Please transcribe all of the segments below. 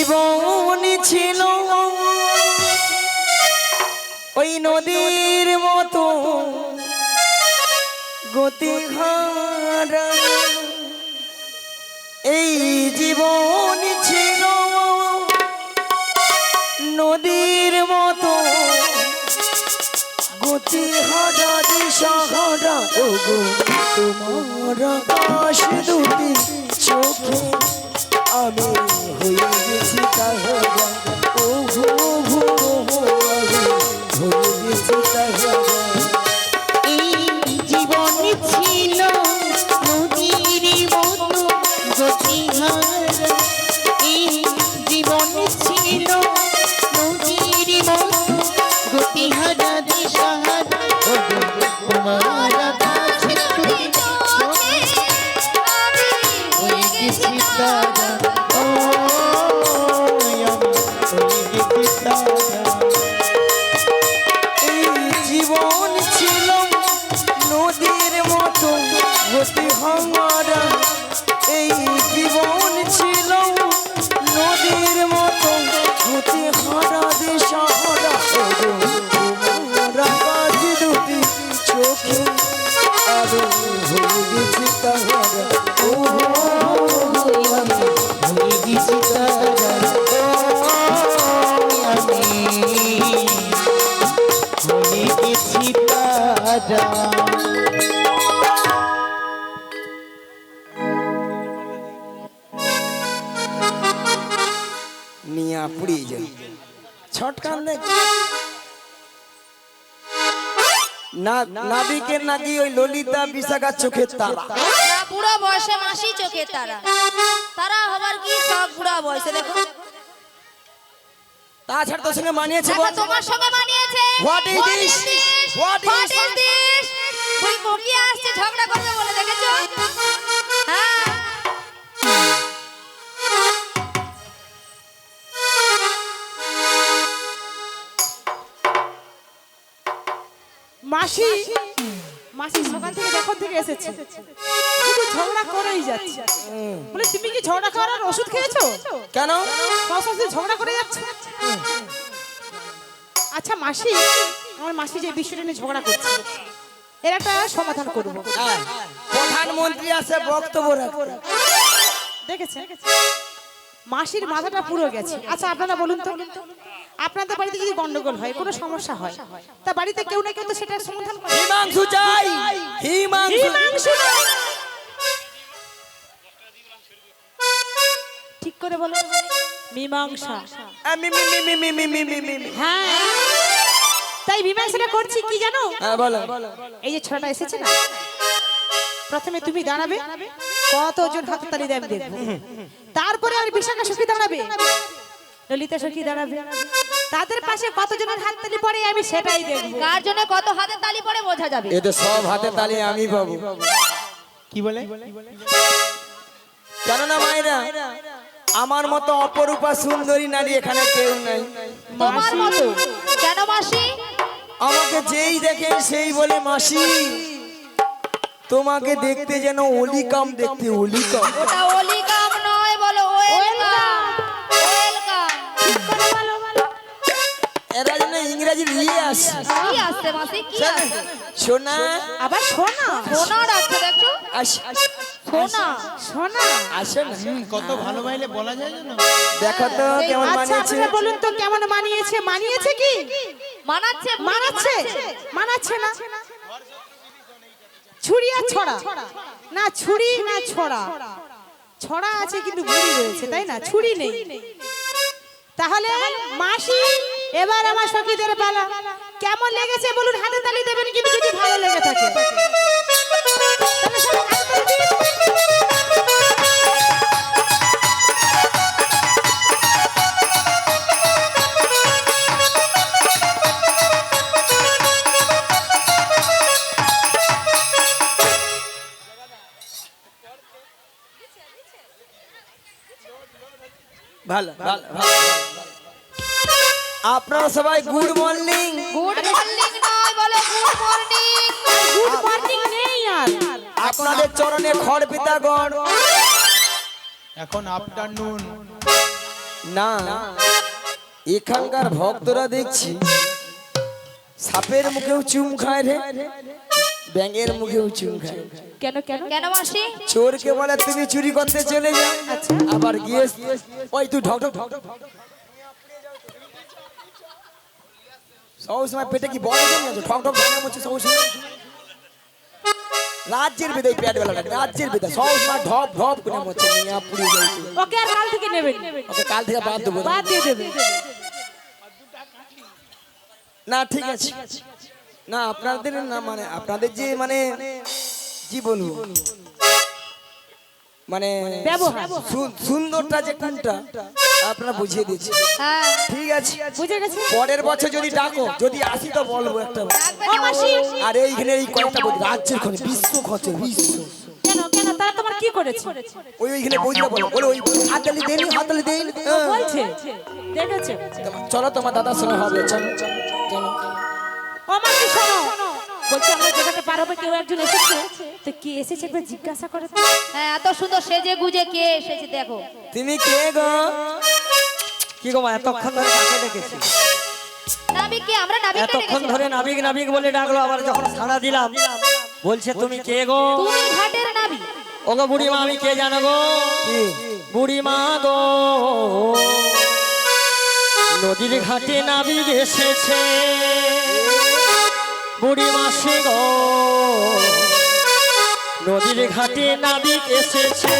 জীবন ছিল ওই নদীর মতো গতিহারা, এই জীবন ছিল নদীর মতো গতিহারা দিশাহারা। ওগো তোমার আকাশ দুটি চোখে আমি হয়ে গেছি তাহারা, ও ভো ভো আমি হয়ে গেছি তাহারা। এই জীবন ছিল নদীর মতো গতিহারা, এই জীবন ছিল নদীর মতো গতিহারা দিশাহারা। তোমার কাছে দুটি চোখে আমি হয়ে গেছি তারা, ও আমি হয়ে গেছি তারা। এই জীবন ছিল নদীর মতো গতিহারা, এই জীবন ছিল নদীর মতো গতিহারা দিশাহারা। তোমার আকাশ দুটি চোখে আমি হয়ে গেছি তাহারা, ও আমি হয়ে গেছি তারা, আমি হয়ে গেছি তারা। মিয়া পুড়িয়ে যায় ছটকান দেখ নাবিকের নাকি ওই ললিতা বিশাখার চোখের তারা। না, বুড়া বয়সে মাসি চোখে তারা, তারা হবার কি সব বুড়া বয়সে। দেখো তাছাড়া তোর সঙ্গে মানিয়েছে দেখো বল? তোমার সঙ্গে মানিয়েছে। What is this? What is this? তুই মুখিয়ে আসছে ঝগড়া করবে বলে, দেখেছো? হ্যাঁ, মাসি মাসি সকাল থেকে যখন থেকে এসেছে শুধু ঝগড়া করেই যাচ্ছে। বলে তুমি কি ঝগড়া করার ওষুধ খেয়েছো? কেন? সবসময় ঝগড়া করে যাচ্ছে। আচ্ছা মাসি, আমার মাসি যে বিষয়টা নিয়ে ঝগড়া করছে এর একটা সমাধান করবো। হ্যাঁ, প্রধানমন্ত্রী আছে বক্তব্য রাখতে। দেখেছে মাসির মাথাটা পুরো গেছে। আচ্ছা আপনারা বলুন তো, আপনাদের বাড়িতে যদি গন্ডগোল হয়, কোনো সমস্যা হয়, তা বাড়িতে কেউ না কেউ তো সেটা সমাধান করে। হিমাংশু চাই, হিমাংশু। হিমাংশু ঠিক করে বলো। মীমাংসা। হ্যাঁ, তাই মীমাংসাটা করছি কি জানো? হ্যাঁ বলো। এই যে ছোটটা এসেছে না, প্রথমে তুমি দাঁড়াবে, কতজন হাততালি দেবে দেখবো। তারপরে আর বিশাখা সখী দাঁড়াবে, ললিতা সখী দাঁড়াবে, তাদের পাশে কতজনের হাততালি পড়ে আমি সেটাই দেখবো। কার জন্য কত হাতে তালি পড়ে বোঝা যাবে। এ তো সব হাতে তালি আমি পাবো। কি বলে? কেননা মায়েরা, আমার মতো অপরূপা সুন্দরী নারী এখানে কেউ নাই। তোমার মতো কেন মাসি? আমাকে যেই দেখে সেই বলে মাসি তোমাকে দেখতে যেন অলিকাম দেখতে, অলিকাম। ওটা ওলিকাম নয়, বলো ওয়েলকাম। ওয়েলকাম এরা যেন ইংরেজি নিয়ে আসে। কি আসছে মাসি? কি আসছে? সোনা আবার শোনা সোনা রাখছে, দেখছো? সোনা শোনা। আসে না, কত ভালো ভাইলে বলা যায় না। দেখো তো কেমন আচ্ছা মানিয়েছে। আপনারা বলুন তো কেমন মানিয়েছে? মানিয়েছে কি? মানাচ্ছে, মানাচ্ছে? মানাচ্ছে না? ছুরি আর ছড়া না, ছুরি না ছড়া। ছড়া আছে কিন্তু বুড়ি রয়েছে, তাই না? ছুরি নেই। তাহলে মাসি, এবার আমার সখীদের পালা। কেমন লেগেছে বলুন, হাতে তালি দেবেন কিন্তু যদি ভালো লেগে থাকে। তাহলে সবাই হাতে তালি দিন। ভালো ভালো ভালো। আপনারা সবাই গুড মর্নিং। গুড মর্নিং নয়, বলো গুড মর্নিং। গুড মর্নিং নেই আর। আপনাদের চরণে খড় পিতাগণ। এখন আফটারনুন। না এখানকার ভক্তরা দেখছি সাপের মুখেও চুম খায় রে, ব্যাঙের মুখেও চুম খায়। কেন কেন কেন মাসি? চোরকে বলে তুমি চুরি করতে চলে যাও, আবার গিয়ে ওই তুই ঢক ঢক ঢক ঢক ঢক। সব সময় পেটে কি বড় জমে আছে, ঠক ঠক ঢাকা মচ্ছে সব সময়। রাজ্যের বেদে পেট বেলা রাজ্যের বেদে সব সময় ঢপ ঢপ করে মচ্ছে, নিয়ে পুড়ে যাইছে। ওকে আর কাল থেকে নেবেন, ওকে কাল থেকে বাদ দেবো। বাদ দিয়ে দেবে। না ঠিক আছে, না আপনাদের না মানে আপনাদের যে মানে কি বলবো মানে ব্যবহার। সুন্দরটা যে কোনটা আপনারা বুঝিয়ে দিয়েছি। হ্যাঁ ঠিক আছে, বুঝে গেছি। পরের বছর যদি ডাকো, যদি আসি তো বলবো একটা। ও মাসি, আর এইখানে এই কয়েকটা বলি রাজ্যের খরচ, বিশ্ব খরচ, বিশ্ব। কেন কেন তারা তোমার কি করেছে? ওইখানে বইটা বলো, বলো ওই হাততালি দেন, হাততালি দেন। বলছে দেখেছে। চলো তোমার দাদার সঙ্গে হবে, চলো চলো। ও মাসি শোনো, বলছে আমরা যেখানে পার হবে কেউ একজন এসেছে, তো কি এসেছে একবার জিজ্ঞাসা করে তো। হ্যাঁ, এত সুন্দর সেজে গুজে কে এসেছে দেখো। তুমি কে গো? কি গো মা, এতক্ষণ ধরে কাকে ডেকেছি? নাবিক কে? আমরা নাবিক এতক্ষণ ধরে নাবিক নাবিক বলে ডাকলো, আবার যখন সাড়া দিলাম বলছে তুমি কে গো? তুমি ঘাটের নাবিক? ও গো বুড়িমা, আমি কে জানো গো? বুড়িমা গো, নদীর ঘাটে নাবিক এসেছে বুড়িমা সে গো, নদীর ঘাটে নাবিক এসেছে।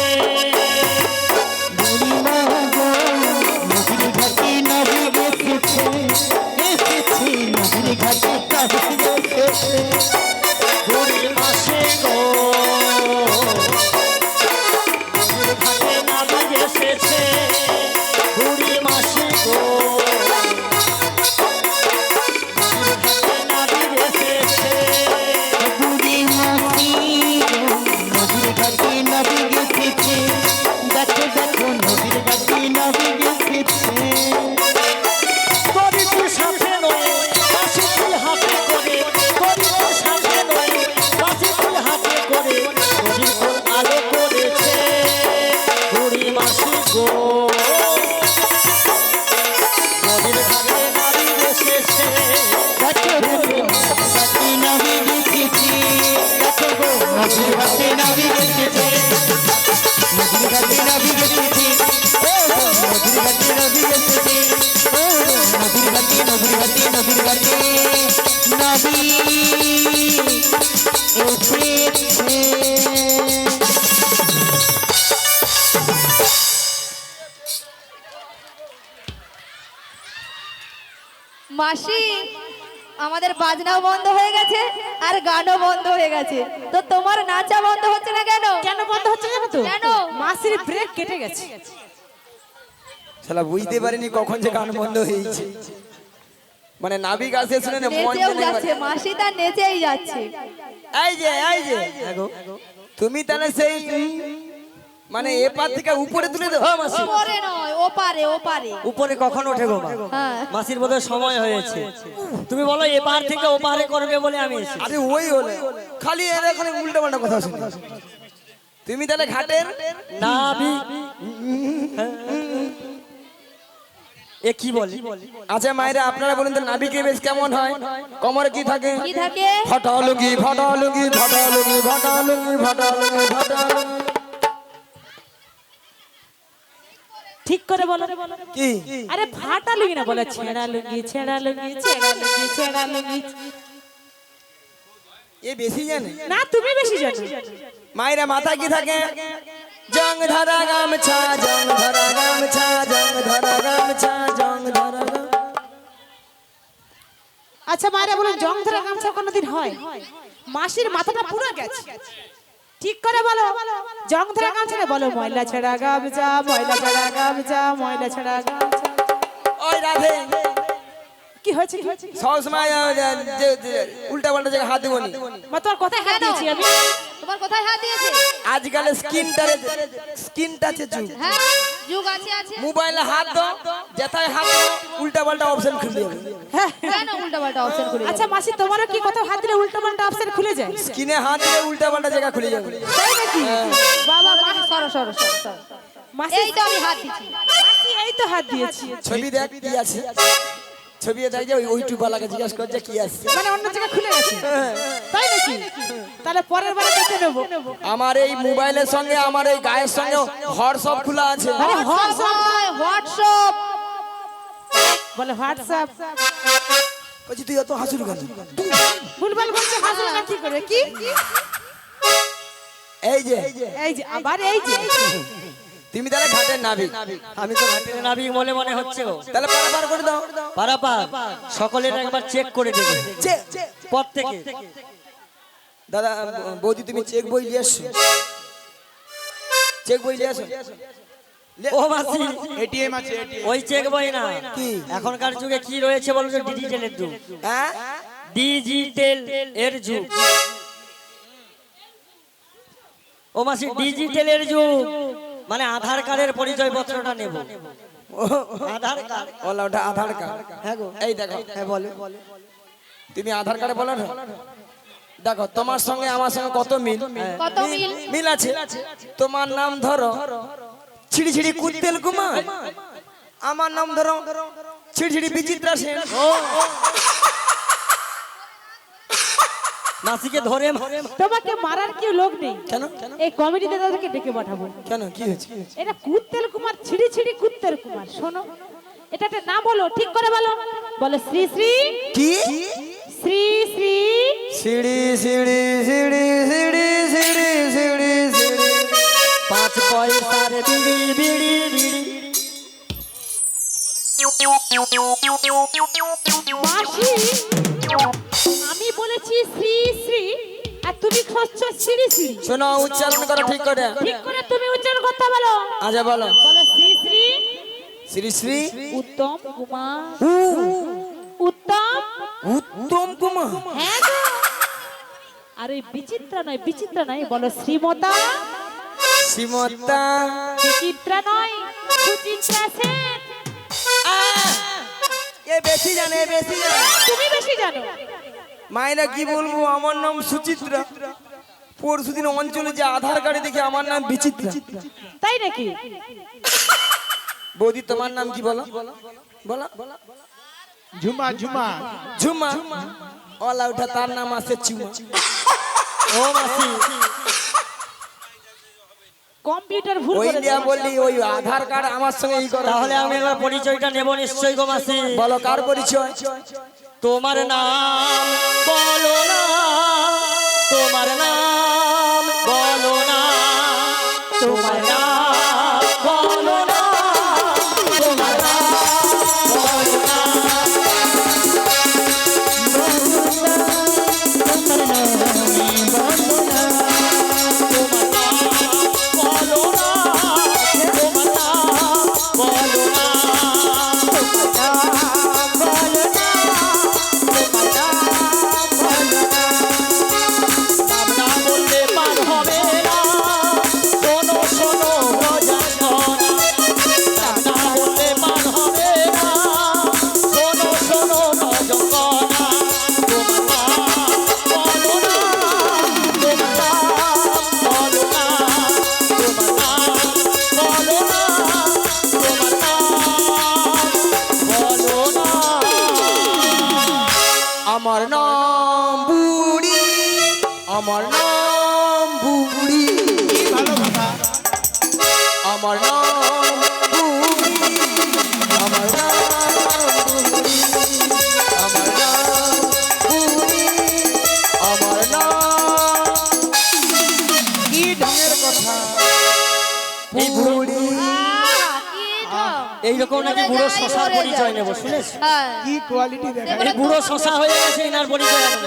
বুড়িমা গো, নদীর ঘাটে নাবিক এসেছে, এসেছে নদীর ঘাটে নাবিক এসেছে। বুড়িমা সে গো, নদীর ঘাটে নাবিক এসেছে বুড়িমা সে গো, নদীর ঘাটে নাবিক এসেছে। বুড়িমা গো, নদীর ঘাটে নাবিক এসেছে, দেখো দেখো নদীর ঘাটে নাবিক এসেছে। গরিব সাথে নয় বাসি ফুল হাতে করে, গরিব সাথে নয় বাসি ফুল হাতে করে, নদীর ফুল আলো করেছে বুড়িমা সে গো, নদীর ঘাটে নাবিক এসেছে। দেখো দেখো নদীর ঘাটে নাবিক এসেছে, দেখো গো নদীর ঘাটে নাবিক এসেছে, নদীর ঘাটে নাবিক এসেছে, ও গো নদীর ঘাটে নাবিক এসেছে, ও গো নদীর ঘাটে নদীর ঘাটে নদীর ঘাটে নাবিক এসেছে। মাসি, আমাদের বাজনাও বন্ধ হয়ে গেছে আর গানও বন্ধ হয়ে গেছে, তো তোমার নাচা বন্ধ হচ্ছে না কেন? কেন বন্ধ হচ্ছে জানো তো? কেন? মাসির ব্রেক কেটে গেছে। শালা বুঝতে পারিনি কখন যে গান বন্ধ হয়েছে। মানে নাবিক আসে শুনে না মন নেচেও জেনে যাচ্ছে মাসি, তার নেচেই যাচ্ছে। এই যে তুমি তাহলে সেই মানে এপার থেকে উপরে তুলে দাও। ওপরে নয়, ওপারে ওপারে। উপরে কখন ওঠে গো মা? হ্যাঁ। মাসির বোধহয় সময় হয়েছে। তুমি বলো এপার থেকে ওপারে করবে বলে আমি এসেছি। আরে ওই হলে খালি এর এখানে উল্টা পাল্টা কথা শুনে। তুমি তাহলে ঘাটের নাবিক, এ কি বলে? আচ্ছা মায়েরা আপনারা বলুন তো নাবিকের বেশ কেমন হয়? কোমরে কি থাকে? কি থাকে? ফটালুঙ্গি ফটালুঙ্গি ফটালুঙ্গি ফটালুঙ্গি ফটালুঙ্গি ফটালুঙ্গি। ঠিক করে বলো। কি আরে ফাটা লুঙ্গি না, বলে ছেঁড়া লুঙ্গি ছেঁড়া লুঙ্গি ছেঁড়া লুঙ্গি ছেঁড়া লুঙ্গি। এ বেশি জানে না তুমি বেশি জানো। মায়েরা মাথা কি থাকে? জং ধরা গামছা জং ধরা গামছা জং ধরা গামছা জং ধরা গামছা। আচ্ছা মায়েরা বলুন, জং ধরা গামছা কোনোদিন হয়? মাসির মাথাটা পুরো গেছে। ঠিক করে বলো, জং ধরা গামছা না, বলো ময়লা ছেঁড়া গামছা ময়লা ছেঁড়া গামছা ময়লা ছেঁড়া গামছা। ওই রাধে কি হয়েছে কি হয়েছে? সব সময় উল্টা পাল্টা জায়গায় হাত দেবনি। মা তোর কথায় হাত দিয়েছি আমি। তোমার কোথায় হাত দিয়েছে? আজকাল স্কিন টাচে যুগ। হ্যাঁ, যুগ আছে আছে। মোবাইলে হাত দাও, যেথায় হাত দাও উল্টা পাল্টা অপশন খুলে যাবে। কেন উল্টা পাল্টা অপশন করে? আচ্ছা মাসি, তোমারও কি কোথাও হাত দিলে উল্টো পাল্টা অপশন খুলে যায়? স্কিনে হাত দিলে উল্টা পাল্টা জায়গা খুলে যাবে। তাই নাকি? বাবা সরো সরো সরো সরো। মাসি, এই তো আমি হাত দিচ্ছি। মাসি এই এই তো হাত দিয়েছি। ছবি দেখ কি আছে, ছবি দেখ যে ওই টুবালাকে জিজ্ঞাসা করছে কি আছে। মানে অন্য জায়গায় খুলে গেছে, তাই নাকি? তাহলে পরের বারে দেখে নেবো। আমার এই মোবাইলের সঙ্গে আমার এই গায়ের সঙ্গে হোয়াটসঅ্যাপ খোলা আছে। আরে হোয়াটসঅ্যাপ হোয়াটসঅ্যাপ বলে হোয়াটসঅ্যাপ। বলছি তুই এত হাসুর কেন? ভুলভাল বলছে, হাসুর না কি করে? কি এই যে এই যে আবার এই যে তুমি তাহলে ঘাটের নাবিক, আমি তো ঘাটের নাবিক বলে মনে হচ্ছে গো। তাহলে পারাপার করে দাও। পারাপার সকলের একবার চেক করে দেবে পথ থেকে। দাদা বৌদি তুমি চেক বই নিয়ে এসছো, চেক বই নিয়ে এসো। ও মাসি এটিএম আছে এটিএম। ওই চেক বই না, কি? এখনকার যুগে কি রয়েছে বলো তো? ডিজিটালের যুগ, হ্যাঁ ডিজিটাল এর যুগ। ও মাসি ডিজিটালের যুগ মানে আধার কার্ডের পরিচয় পত্রটা নেব। আধার কার্ড, ওলা ওটা আধার কার্ড। হ্যাঁ গো, এই দেখো, হ্যাঁ বলো। তুমি আধার কার্ডে বলো না, দেখো তোমার সঙ্গে আমার সঙ্গে কত মিল, কত মিল? মিল আছে। তোমার নাম ধরো ছিড়ি ছিড়ি কুত্তেল কুমার, আমার নাম ধরো ছিড়ি ছিড়ি বিচিত্রা সেন। মাসিকে ধরে তোমাকে মারার কেউ লোক নেই। কেন এই কমিটিতে তাদেরকে ডেকে পাঠাবো। কেন কি হয়েছে? এটা কুত্তেল কুমার, ছিড়ি ছিড়ি কুত্তেল কুমার। শোনো, এটা একটা নাম বলো, ঠিক করে বলো। বলো শ্রী শ্রী কি শ্রী শ্রী সিঁড়ি সিঁড়ি সিঁড়ি সিঁড়ি সিঁড়ি সিঁড়ি সিঁড়ি 5 পয়সার বিড়ি বিড়ি বিড়ি। মাসি, আমি বলেছি শ্রী শ্রী আর তুমি খসছো শ্রী শ্রী। শোনো, উচ্চারণ করো ঠিক করে। ঠিক করে তুমি উচ্চারণ করতে বলো। আচ্ছা বলো। বলো শ্রী শ্রী শ্রী শ্রী উত্তম কুমার। উত্তম উত্তম কুমার। হ্যাঁ গো। আর ওই বিচিত্রা নয়, বিচিত্রা নয়, বলো শ্রীমতা। শ্রীমতা বিচিত্রা নয়, সুচিত্রা সেন। এ বেশি জানে, এ বেশি জানে। তুমি বেশি জানো। মায়েরা কি বলবো, আমার নাম সুচিত্রা। পরশুদিন অঞ্চলে যে আধার কার্ডে দেখি আমার নাম বিচিত্রা। তাই নাকি? বৌদি তোমার নাম কি বলো? বলো ঝুমা ঝুমা। ঝুমা। ওলা উঠা তার নাম আছে চুমা। ও মাসি কম্পিউটার ভুল ওই করে দিয়া দিয়েছে। বললি ওই আধার কার্ড আমার সঙ্গে ই করো। তাহলে আমি একবার পরিচয়টা নেব নিশ্চয়ই গো মাসি। বলো কার পরিচয়? তোমার নাম বলো না, তোমার নাম বলো না, তোমার নাম বলো না, তোমার নাম বলো না। আমার নাম বুড়ি, আমার নাম বুড়ি, ভালো কথা। আমার নাম বুড়ি, আমার নাম বুড়ি, আমার নাম বুড়ি, আমার নাম। কি ঢঙের কথা এই বুড়ো বুড়ি। এইরকম নাকি বুড়ো শশার পরিচয় নেব, শুনেছ? হ্যাঁ। কি কোয়ালিটি দেখা। এই বুড়ো শশা হয়ে গেছে, ইনার পরিচয় নেব।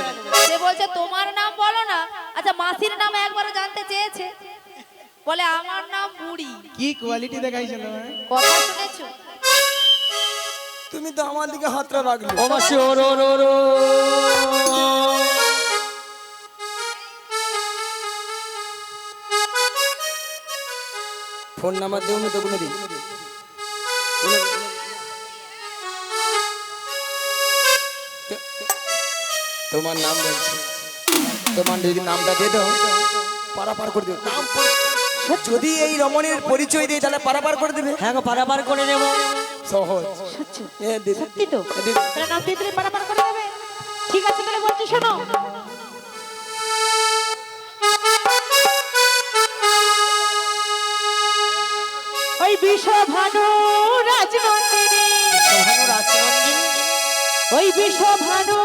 সে বলছে তোমার নাম বলো না। আচ্ছা মাসির নাম একবারও জানতে চেয়েছে, বলে আমার নাম বুড়ি। কি কোয়ালিটি দেখাইছিল। কথা শুনেছো? তুমি তো আমার দিকে হাতটা রাখলে। ও মাসি ও রো রো রো। ফোন নাম্বার দেবো তো কোনো দিন। তোমার নাম বলছি, তোমার যদি নামটা দিয়ে দাও পারাপার করে দিও। নাম যদি এই রমণীর পরিচয় দিই তাহলে পারাপার করে দেবে। হ্যাঁ গো পারাপার করে দেবো। সহজ। এ দিদি, সত্যি তো দিদি। তাহলে নাম দিয়ে দিলে পারাপার করে দেবে। ঠিক আছে তাহলে বলছি শোনো। ওই বিশ্বভানু রাজনন্দিনী, সোহানো রাজনন্দিনী, ওই বিশ্বভানু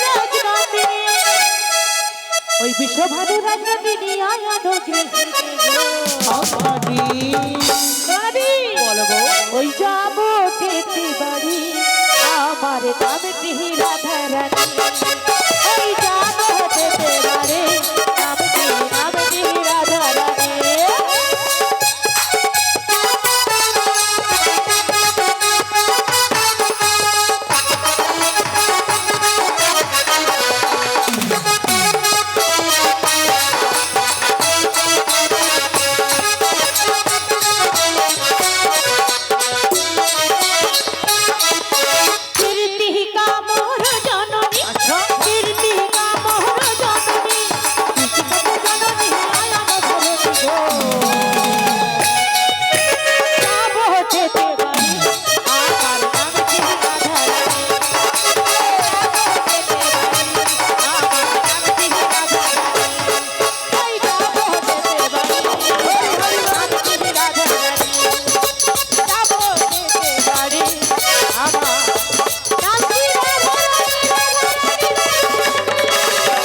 রাজনন্দিনী, ওই বিশ্বভানু রাজনন্দিনী আয়ানো গৃহে গো আমারি। বলো গো। ওই যাবো তেতে বাড়ি আমার নামটি রাধা রানী, ওই যাবো তেতে বাড়ি নামটি রাধা রানী।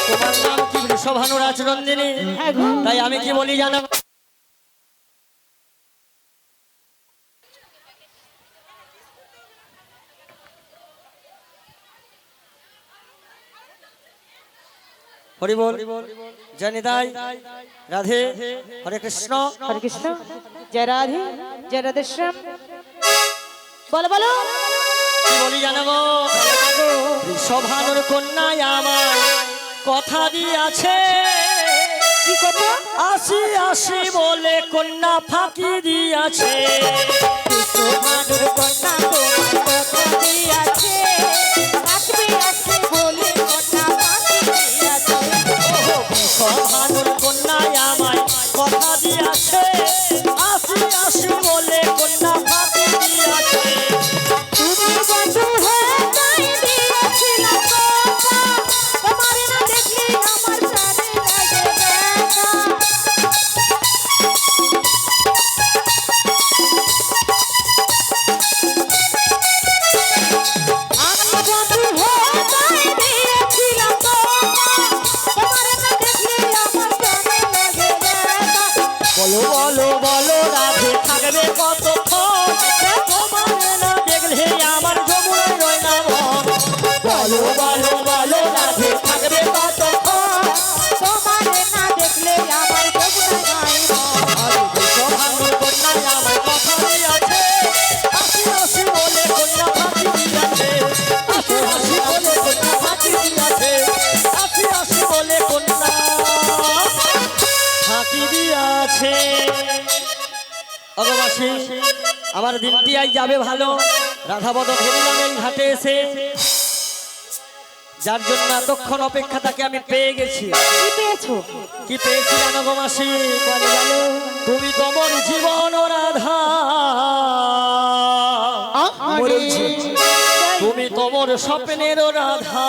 তোমার নাম কি সোহানো রাজনন্দিনী? তাই আমি কি বলি জানো? হরি বল, জানি তাই রাধে, হরে কৃষ্ণ। হরে কৃষ্ণ, জয় রাধে, জয় রাধে শ্যাম। বলো বলো। কি বলি জানাবো? সোহানোর কন্যায় আমার কথা দিয়াছে, কি কথা? আসি আসি বলে কন্যা ফাঁকি দিয়াছে। সোহানুর কন্যা তোমার কথা দিয়াছে, আসবে আসবে বলে কন্যা ফাঁকি দিয়াছে। সোহানুর কন্যায় আমায় কথা দিয়াছে, আসি আসি বলে কন্যা ফাঁকি দিয়াছে। তুমি বন্ধু হয়ে যাই দিয়েছিলাম কথা, তোমার না দেখলে আমার প্রাণে লাগে ব্যথা। আমি বন্ধু হয়ে যাই দিয়েছিলাম কথা, তোমার না দেখলে আমার প্রাণে লাগে ব্যথা। বলো বলো বলো রাধে থাকবে কতক্ষণ, তোমার না দেখলে আমার যমুনায় রয় না মন। বলো বলো বলো রাধে থাকবে কতক্ষণ, তোমার না দেখলে আমার যমুনা নাই মন। সোহানুর কন্যায় আমায় কথা দিয়াছে, আসি আসি বলে কন্যা ফাঁকি দিয়াছে। আসি আসি বলে কন্যা ফাঁকি দিয়াছে, আসি আসি বলে কন্যা ফাঁকি দিয়াছে। অগবাসী, আমার দিনটি আজ যাবে ভালো। রাধাবদন হরিলাম এই ঘাটে এসে, যার জন্য এতক্ষণ অপেক্ষা তাকে আমি পেয়ে গেছি। কি পেয়েছো? কি পেয়েছি জানো গো মাসি? তুমি তোমার জীবন রাধা, বলেছি। তুমি তোমার স্বপ্নের রাধা,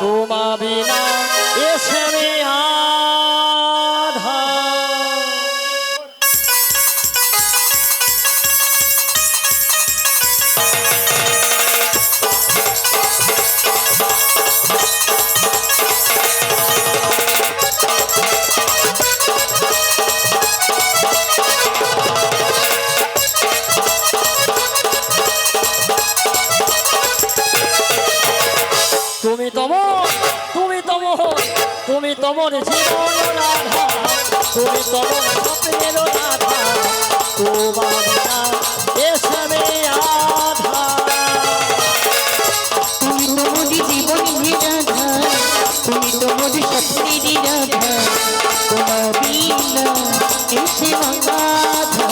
তোমা বিনা এসে আমি আধা। তুমি তোমার, তুমি তোমার, তুমি তোমার জীবন রাধা, তুমি তোমার স্বপ্নের রাধা, তোমার বিনা এসে আমি আধা। তুমি তোমার জীবনের রাধা, তুমি তোমার স্বপ্নের রাধা, তোমার বিনা এসে বাধা।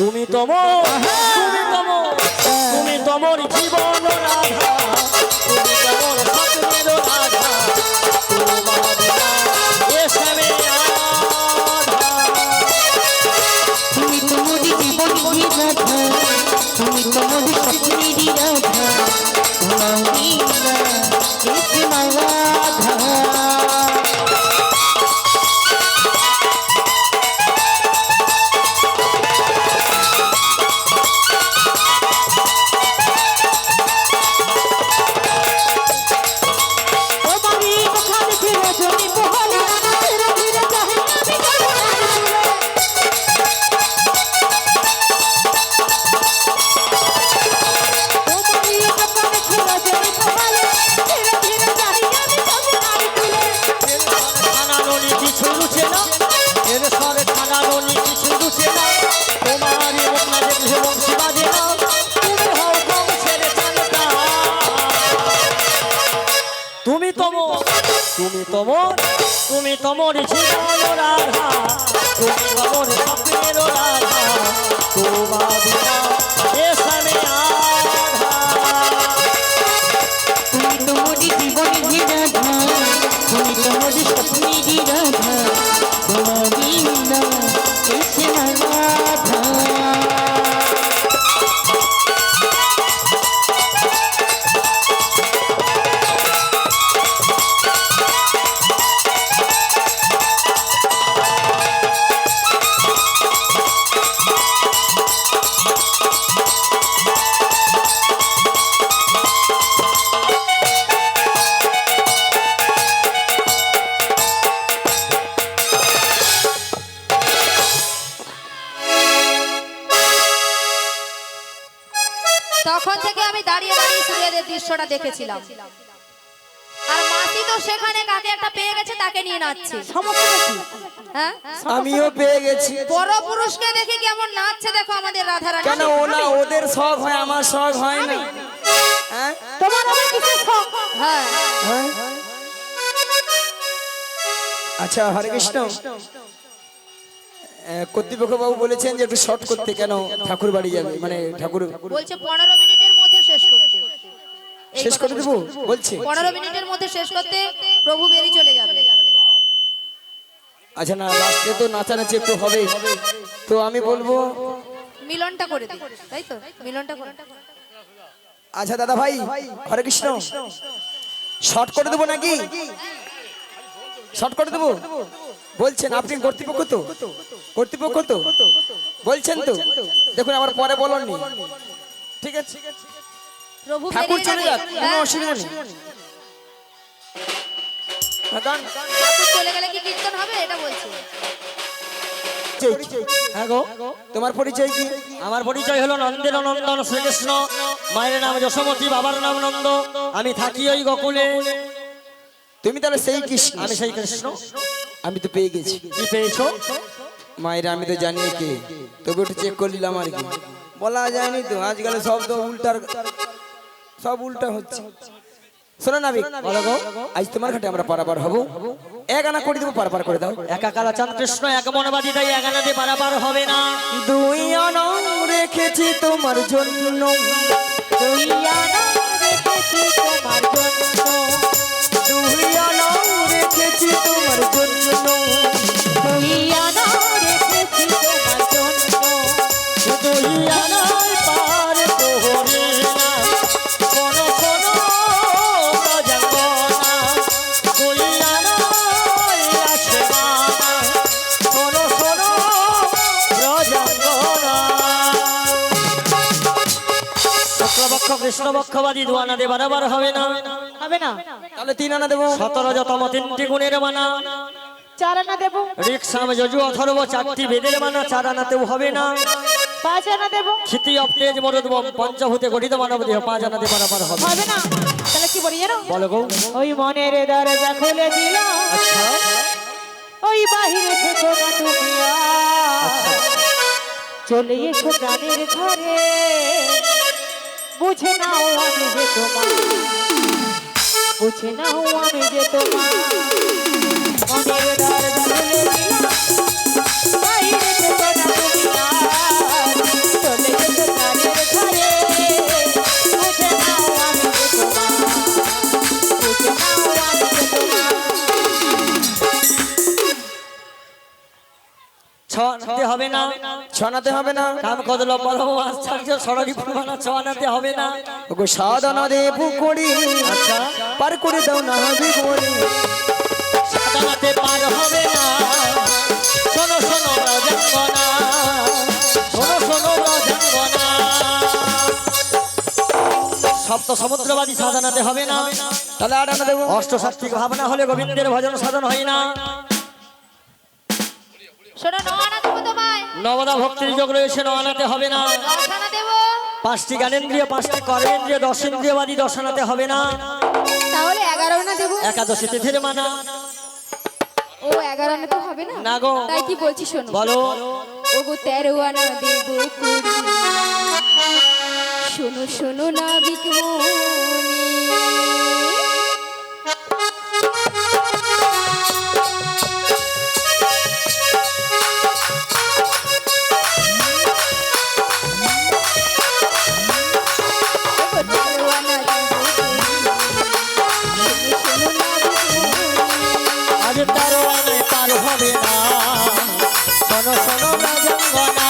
তুমি তোমার জীবন রাধা, তুমি তোমার স্বপ্নের রাধা, তোমার বিনা এসে আমি আধা। তুমি তোমার জীবনের রাধা, তুমি তোমার স্বপ্নেরই রাধা, তোমার বিনা এসে না রাধা। তুমি তোমার জীবন রাধা, তুমি তোমার স্বপ্নের রাধা, তোমার বিনা এসে আমি আধা। তুমি তোমার জীবনের রাধা, তুমি তোমার স্বপ্নেরই রাধা, তোমার বিনা এসে না রাধা। তখন থেকে আমি দাঁড়িয়ে দাঁড়িয়ে সূর্যদের দৃশ্যটা দেখেছিলাম। আর মাসি তো সেখানে কাকে একটা পেয়ে গেছে, তাকে নিয়ে নাচছে। হ্যাঁ, আমিও পেয়ে গেছি। বড় পুরুষকে দেখে কেমন নাচছে দেখো আমাদের রাধা রানী। কেন ওনা ওদের শখ হয়, আমার শখ হয় না? হ্যাঁ তোমার আবার কিসের শখ? হ্যাঁ, হ্যাঁ। আচ্ছা হরে কৃষ্ণ, কর্তৃপক্ষ বাবু বলেছেন যে একটু শর্ট করতে, কেন ঠাকুর বাড়ি যাবে, মানে ঠাকুর বলছে 15 মিনিটের মধ্যে শেষ করতে। শেষ করে দেবো বলছে। 15 মিনিটের মধ্যে শেষ করতে প্রভু বেরিয়ে চলে যাবে। আচ্ছা না, লাস্টে তো নাচানাচি একটু হবে, তো আমি বলবো মিলনটা করে দিই, তাই তো? মিলনটা করে। আচ্ছা দাদা ভাই হরে কৃষ্ণ, শর্ট করে দেবো নাকি? শর্ট করে দেবো বলছেন আপনি? কর্তৃপক্ষ তো, কর্তৃপক্ষ তো বলছেন তো, দেখুন আবার পরে বলননি। ঠিক আছে, প্রভু ঠাকুর বেরিয়ে চলে যাবে। যাক, কোনো অসুবিধা নেই। গান ঠাকুর চলে গেলে কি কীর্তন হবে এটা বলছি। হ্যাঁ গো, তোমার পরিচয় কি? আমার পরিচয় হলো নন্দের নন্দন শ্রীকৃষ্ণ, মায়ের নাম যশোমতী, বাবার নাম নন্দ, আমি থাকি ওই গোকুলে। তুমি তাহলে সেই কৃষ্ণ? আমি সেই কৃষ্ণ। আমি তো পেয়ে গেছি। কি পেয়েছো? মায়ের আমি তো জানি কে, তবে একটু চেক করলাম আর কি, বলা যায়নি তো, আজকাল সব তো উল্টার, সব উল্টা হচ্ছে। শোনো না বলো গো, আজ তোমার ঘাটে আমরা পারাপার হব, এক আনা করে দেবো, পারাপার করে দাও। একা কালা চাঁদ কৃষ্ণ এক মনবাদী, তাই এক আনাতে পারাপার হবে না। দুই আনা রেখেছি তোমার জন্য, দুই আনা রেখেছি তোমার জন্য, দুই আনা রেখেছি তোমার জন্য, দুই আনা রেখেছি তোমার জন্য, দুই আনায় পার তোরে না, কোনো কোনো মজাঙ্গনা, দুই আনায় আসে মানা, কোনো কোনো মজাঙ্গনা। শুক্লপক্ষ কৃষ্ণপক্ষবাদী দুয়ানা দে বারবার হবে না। হবে না? তাহলে তিন আনা দেবো। 17তম 3টি গুণের মানা, 4 আনা দেবো। ঋক্সাম যজু অথর্ব 4টি বেদের মানা, 4 আনাতেও হবে না। 5 আনা দেবো। ক্ষিতি অপ্তেজ মরুদ্বম পঞ্চভূতে গঠিত মানব দেহ 5 আনাতে পারাপার হবে। হবে না? তাহলে কি বলি জানো? বলো গো। ওই মনের দরজা খুলে দিলাম, আচ্ছা ওই বাহিরে থেকো না তুমি আর। আচ্ছা, চলে এসো প্রাণের ঘরে, বুঝে নাও আমি যে তোমার, বুঝে নাও আমি যে তোমার। মনের দরজা খুলে দিলাম, বাহিরে থেকো না তুমি আর। ছনাতে হবে না। কাম কদল পরম আশ্চর্য সরলি প্রমাণা ছনাতে হবে না। ওগো সাধনা দে পুকুরি আচ্ছা পার করে দাও না বিগরি। সাধনাতে পার হবে না। শোনো শোনো রাজাঙ্গনা, শোনো শোনো রাজাঙ্গনা। সপ্ত সমুদ্রবাদী সাধনাতে হবে না। তাহলে আর আনা দেবো। অষ্টসাত্বিক ভাবনা হলে গোবিন্দের ভজন সাধন হয় না। শোনো নয়না দেবো তোমায়, নবদা ভক্তির যোগ রয়েছে, নয়নাতে হবে না। দশানা দেবো। 5টি জ্ঞানেন্দ্রিয়, 5টি কর্মেন্দ্রিয়, 10 ইন্দ্রিয়বাদী দর্শনাতে হবে না। তাহলে 11 আনা দেবো। একাদশী তিথির মানা। ও 11 আনা তো হবে না। না গো। তাই কি বলছি শোনো। বলো। ও গো 13 আনা দেবো কুড়ি। শোনো শোনো নাবিক মনি। আজ 13 আনায় পার হবে না। শোনো শোনো রাজাঙ্গনা।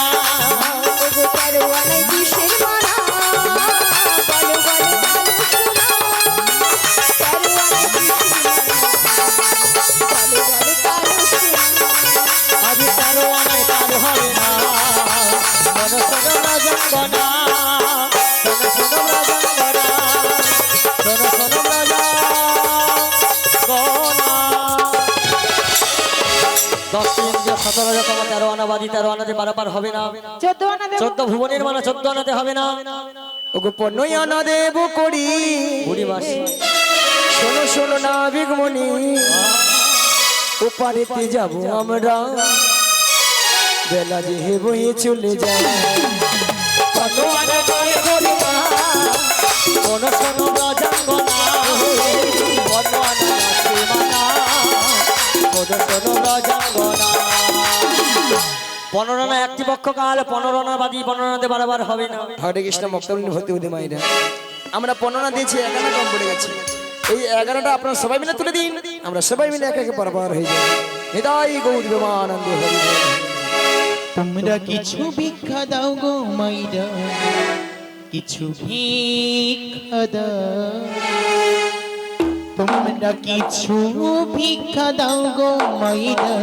আজ 13 আনায় পার হবে না। শোনো শোনো রাজাঙ্গনা। শোনো শোনো রাজাঙ্গনা। শোনো শোনো রাজাঙ্গনা। 10 ইন্দ্রিয় 17 রকম 13 আনাবাদী 13 আনাতে পারাপার হবে না। 14 আনা দেবো। 14 ভুবনের মানা 14 আনাতে হবে না। ওগো 15 আনা দেবো করি। বুড়ি মাসি শোনো শোনো না বিগমনি, ওপারেতে যাবো আমরা, বেলা যে বয়ে চলে যায়। কত আনা করে করি না। শোনো শোনো রাজাঙ্গনা। কত আনা আছে মানা। শোনো শোনো রাজাঙ্গনা। 15 আনা একটি পক্ষ কাল, 15 আনাবাদী 15 আনাতে বারবার হবে না। হরে কৃষ্ণ মক্তবলী ভর্তি হতে মাইরা আমরা 15 দিয়েছি, 11 কম পড়ে গেছে। এই 11টা আপনারা সবাই মিলে তুলে দিন, আমরা সবাই মিলে এক একে পারাপার হয়ে যাই। নিতাই গৌর প্রেমানন্দ হরি হরি। তোমরা কিছু ভিক্ষা দাও গো মাইরা, কিছু ভিক্ষা দাও। তোমরা কিছু ভিক্ষা দাও গো মাইরা,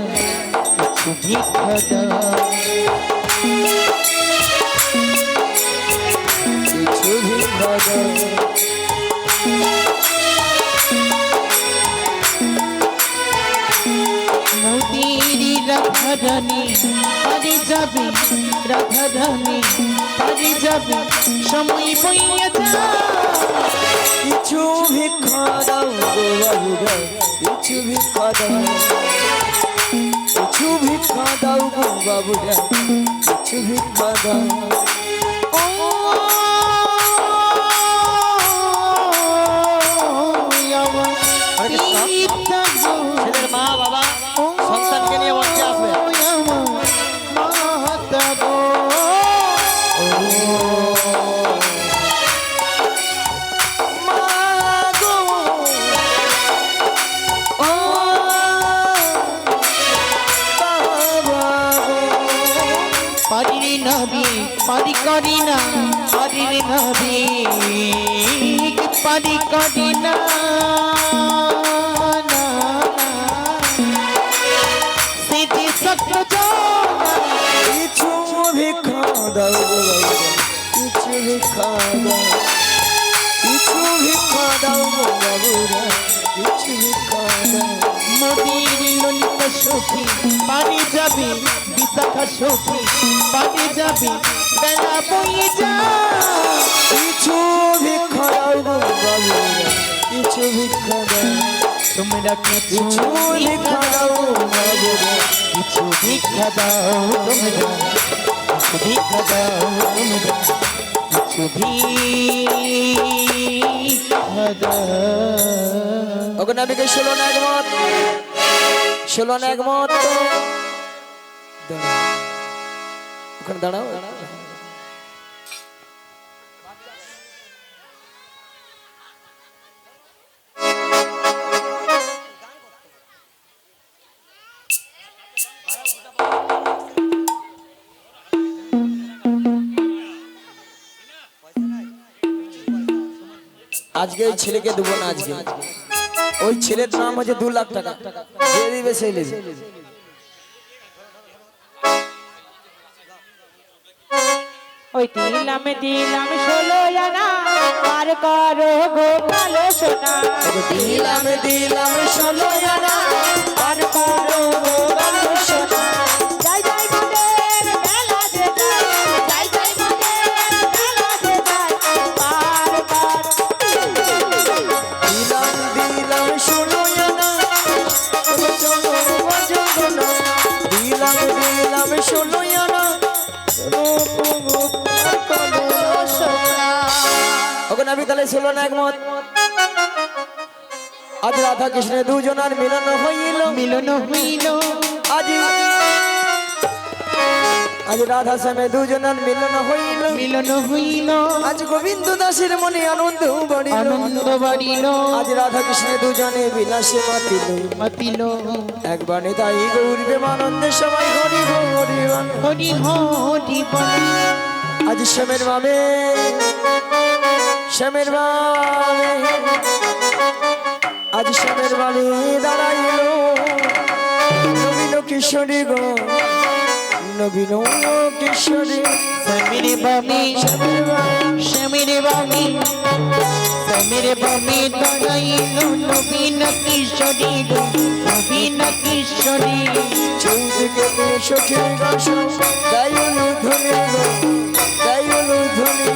কিছু ভিক্ষা দাও। কিছু ভিক্ষা দাও। মোদির রাধারানী পারে যাবে, রাধারানী পারে যাবে, সময় বইয়া যা। কিছু ভিক্ষা দাও গো বাবুরা, কিছু ভিক্ষা দাও। কিছু ভিক্ষা দাও গো বাবুরা, কিছু ভিক্ষা দাও। ও আমার পিতা গো, ছেলের মা বাবা সন্তানকে নিয়ে বসে আসবে। আমার মাতা গো। মা গো, ও বাবা গো। পারি নবী পারি করি না, পারি নবী পারি করি না। সে যে সত্য জানা, কিছু ভিক্ষা দাও গো বাবুরা, কিছু ভিক্ষা দাও। কিছু ভিক্ষা দাও গো বাবুরা, কিছু ভিক্ষা দাও। মোদির ললিত সখী পারি যাবে, বিশাখা সখী পারি যাবে, বেলা বয়ে যা। কিছু ভিক্ষা দাও গো বাবুরা, কিছু ভিক্ষা দাও। তোমরা কিছু কিছু ভিক্ষা দাও গো বাবুরা, কিছু ভিক্ষা দাও, তোমরা কিছু ভিক্ষা দাও, তোমরা কিছু ভিক্ষা দাও। ওগো নাবিকে ষোলো না একমত, ষোলো না একমত। দাঁড়াও, ওখানে দাঁড়াও। আজকে ওই ছেলেকে দেবো না আজকে। ওই ছেলের নাম হচ্ছে 2 লাখ টাকা, দিয়ে দিবে সেই নেবে। ওই দিলাম 16 আনা আর করো গোপাল সোনা। দিলাম 16 আনা আর করো গোপাল সোনা। যাই যাই মোদের মেলা যে যায়, যাই যাই মোদের মেলা যে যায়, পার পার। দিলাম 16 আনা তবে চলো বাজবো না। দিলাম 16 আনা ওকে নাবি তাহলে 16 না একমত। আজ রাধা কৃষ্ণের দুজনার মিলন হইল, মিলন হইল আজ রাধা শ্যামে দুজনার মিলন হইল, মিলন হইল আজ গোবিন্দ দাসের মনে আনন্দ বাড়িল, আনন্দ বাড়িল আজ রাধা কৃষ্ণের দুজনে বিলাসে মাতিল, মাতিল একবারে তাই গৌর প্রেমানন্দে সবাই হরি হরি বল। হরি হরি বল। আজ শ্যামের বাবে আজ শ্যামের বাবে দাঁড়াইল নবীন কিশোরী গো, নবীন কিশোরী সমীর বামি সমীর বামি সমীর বামি দাঁড়াইল নবীন কিশোরী গো, নবীন কিশোরী চৌদিকে সখী গাছ গাইল ধ্বনি গো, গাইল ধ্বনি